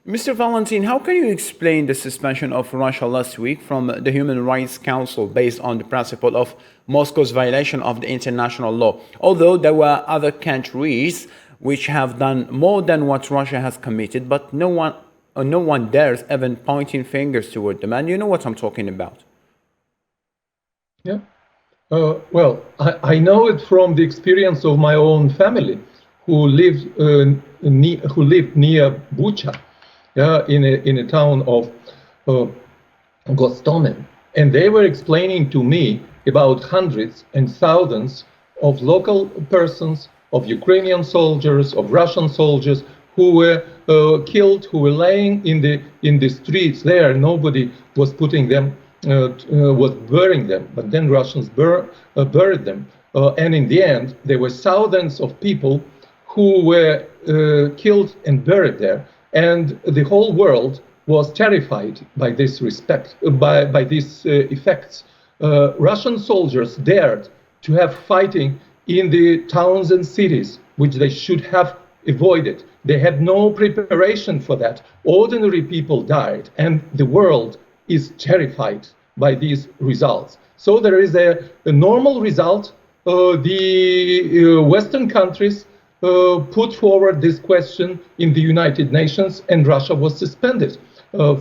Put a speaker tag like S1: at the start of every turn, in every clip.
S1: Mr. Valentin, how can you explain the suspension of Russia last week from the Human Rights Council based on the principle of Moscow's violation of the international law? Although there were other countries which have done more than what Russia has committed, but no one dares even pointing fingers toward them. And you know what I'm talking about.
S2: Yeah. Well, I know it from the experience of my own family, who lived near Bucha, in a town of Gostomen, and they were explaining to me about hundreds and thousands of local persons, of Ukrainian soldiers, of Russian soldiers who were killed, who were laying in the streets there. Nobody was putting them. Was burying them, but then Russians buried them. And in the end, there were thousands of people who were killed and buried there. And the whole world was terrified by this by these effects. Russian soldiers dared to have fighting in the towns and cities, which they should have avoided. They had no preparation for that. Ordinary people died, and the world is terrified by these results. So there is a normal result. The Western countries put forward this question in the United Nations, and Russia was suspended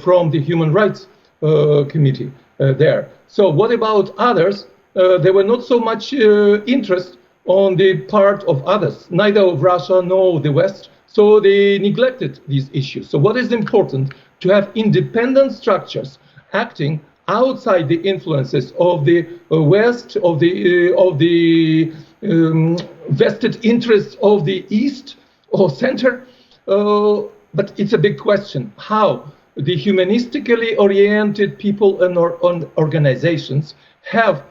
S2: from the Human Rights Committee there. So what about others? There were not so much interest on the part of others, neither of Russia nor the West. So they neglected these issues. So what is important? To have independent structures acting outside the influences of the West, of the vested interests of the East or Center. But it's a big question how the humanistically oriented people and organizations have,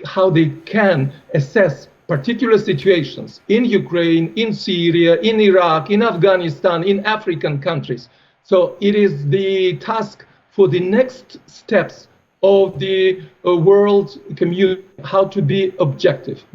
S2: how they can assess particular situations in Ukraine, in Syria, in Iraq, in Afghanistan, in African countries. So it is the task for the next steps of the world community how to be objective.